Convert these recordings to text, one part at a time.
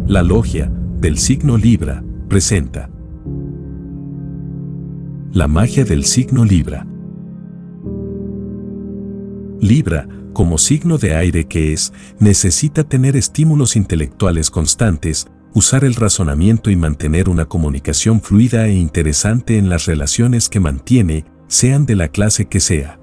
La Logia del signo Libra presenta la magia del signo Libra. Libra, como signo de aire que es, necesita tener estímulos intelectuales constantes, usar el razonamiento y mantener una comunicación fluida e interesante en las relaciones que mantiene, sean de la clase que sea.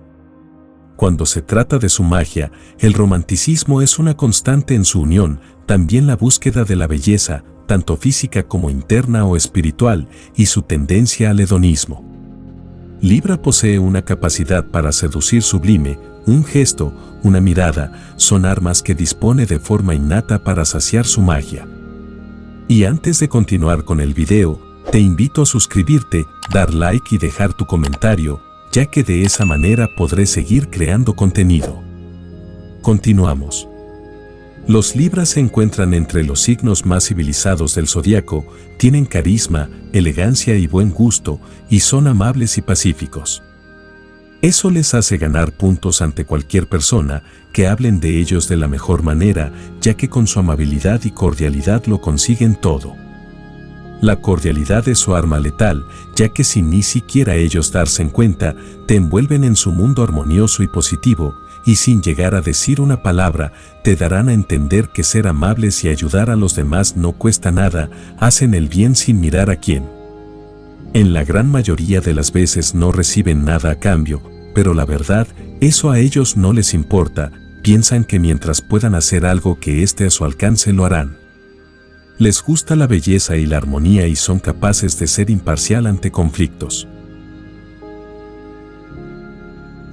Cuando se trata de su magia, el romanticismo es una constante en su unión, también la búsqueda de la belleza, tanto física como interna o espiritual, y su tendencia al hedonismo. Libra posee una capacidad para seducir sublime, un gesto, una mirada, son armas que dispone de forma innata para saciar su magia. Y antes de continuar con el video, te invito a suscribirte, dar like y dejar tu comentario, ya que de esa manera podré seguir creando contenido. Continuamos. Los Libras se encuentran entre los signos más civilizados del zodiaco, tienen carisma, elegancia y buen gusto, y son amables y pacíficos. Eso les hace ganar puntos ante cualquier persona que hablen de ellos de la mejor manera, ya que con su amabilidad y cordialidad lo consiguen todo. La cordialidad es su arma letal, ya que sin ni siquiera ellos darse en cuenta, te envuelven en su mundo armonioso y positivo, y sin llegar a decir una palabra, te darán a entender que ser amables y ayudar a los demás no cuesta nada, hacen el bien sin mirar a quién. En la gran mayoría de las veces no reciben nada a cambio, pero la verdad, eso a ellos no les importa, piensan que mientras puedan hacer algo que esté a su alcance lo harán. Les gusta la belleza y la armonía y son capaces de ser imparcial ante conflictos.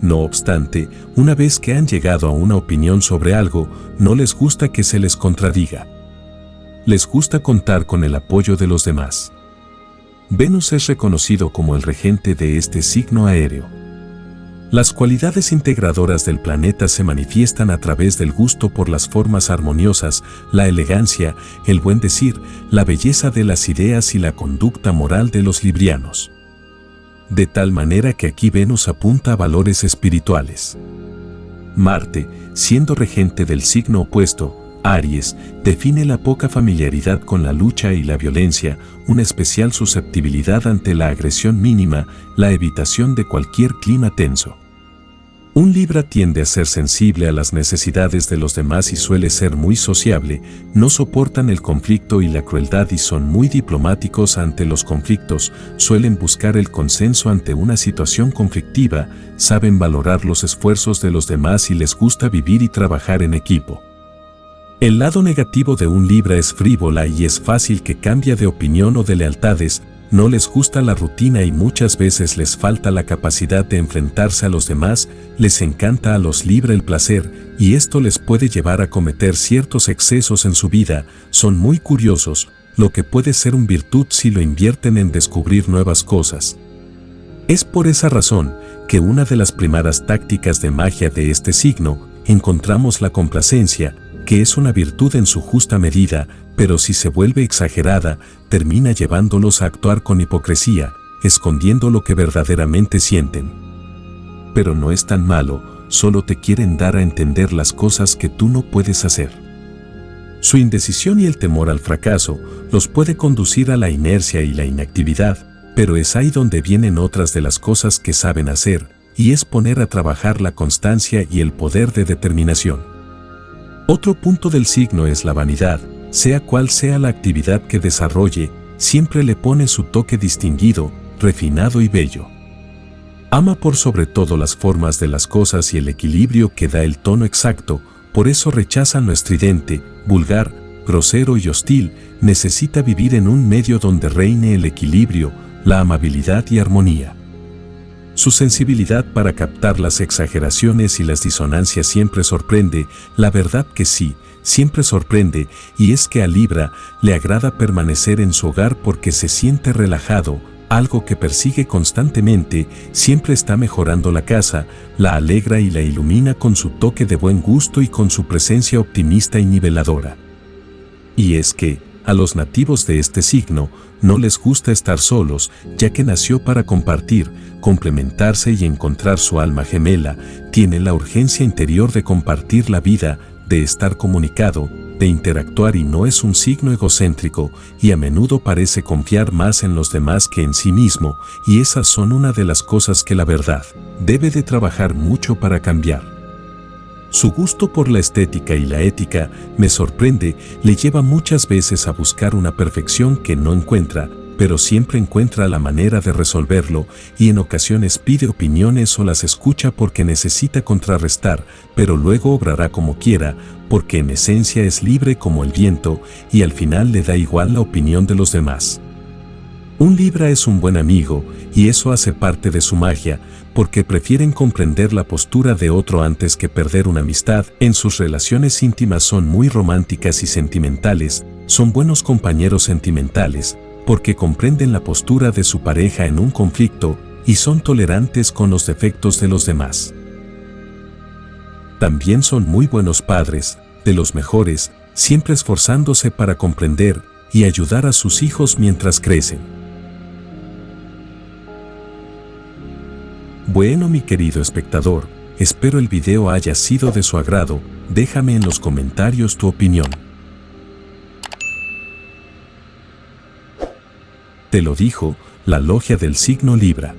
No obstante, una vez que han llegado a una opinión sobre algo, no les gusta que se les contradiga. Les gusta contar con el apoyo de los demás. Venus es reconocido como el regente de este signo aéreo. Las cualidades integradoras del planeta se manifiestan a través del gusto por las formas armoniosas, la elegancia, el buen decir, la belleza de las ideas y la conducta moral de los librianos. De tal manera que aquí Venus apunta a valores espirituales. Marte, siendo regente del signo opuesto, Aries, define la poca familiaridad con la lucha y la violencia, una especial susceptibilidad ante la agresión mínima, la evitación de cualquier clima tenso. Un Libra tiende a ser sensible a las necesidades de los demás y suele ser muy sociable, no soportan el conflicto y la crueldad y son muy diplomáticos ante los conflictos, suelen buscar el consenso ante una situación conflictiva, saben valorar los esfuerzos de los demás y les gusta vivir y trabajar en equipo. El lado negativo de un Libra es frívola y es fácil que cambie de opinión o de lealtades, no les gusta la rutina y muchas veces les falta la capacidad de enfrentarse a los demás, les encanta a los Libra el placer, y esto les puede llevar a cometer ciertos excesos en su vida, son muy curiosos, lo que puede ser una virtud si lo invierten en descubrir nuevas cosas. Es por esa razón que una de las primeras tácticas de magia de este signo, encontramos la complacencia, que es una virtud en su justa medida, pero si se vuelve exagerada, termina llevándolos a actuar con hipocresía, escondiendo lo que verdaderamente sienten. Pero no es tan malo, solo te quieren dar a entender las cosas que tú no puedes hacer. Su indecisión y el temor al fracaso los puede conducir a la inercia y la inactividad, pero es ahí donde vienen otras de las cosas que saben hacer, y es poner a trabajar la constancia y el poder de determinación. Otro punto del signo es la vanidad, sea cual sea la actividad que desarrolle, siempre le pone su toque distinguido, refinado y bello. Ama por sobre todo las formas de las cosas y el equilibrio que da el tono exacto, por eso rechaza lo estridente, vulgar, grosero y hostil, necesita vivir en un medio donde reine el equilibrio, la amabilidad y armonía. Su sensibilidad para captar las exageraciones y las disonancias siempre sorprende, la verdad que sí, siempre sorprende, y es que a Libra le agrada permanecer en su hogar porque se siente relajado, algo que persigue constantemente, siempre está mejorando la casa, la alegra y la ilumina con su toque de buen gusto y con su presencia optimista y niveladora. Y es que, a los nativos de este signo, no les gusta estar solos, ya que nació para compartir, complementarse y encontrar su alma gemela, tiene la urgencia interior de compartir la vida, de estar comunicado, de interactuar y no es un signo egocéntrico y a menudo parece confiar más en los demás que en sí mismo, y esas son una de las cosas que la verdad debe de trabajar mucho para cambiar. Su gusto por la estética y la ética, me sorprende, le lleva muchas veces a buscar una perfección que no encuentra, pero siempre encuentra la manera de resolverlo y en ocasiones pide opiniones o las escucha porque necesita contrarrestar, pero luego obrará como quiera, porque en esencia es libre como el viento y al final le da igual la opinión de los demás. Un Libra es un buen amigo y eso hace parte de su magia, porque prefieren comprender la postura de otro antes que perder una amistad. En sus relaciones íntimas son muy románticas y sentimentales, son buenos compañeros sentimentales, porque comprenden la postura de su pareja en un conflicto y son tolerantes con los defectos de los demás. También son muy buenos padres, de los mejores, siempre esforzándose para comprender y ayudar a sus hijos mientras crecen. Bueno, mi querido espectador, espero el video haya sido de su agrado, déjame en los comentarios tu opinión. Te lo dijo la logia del signo Libra.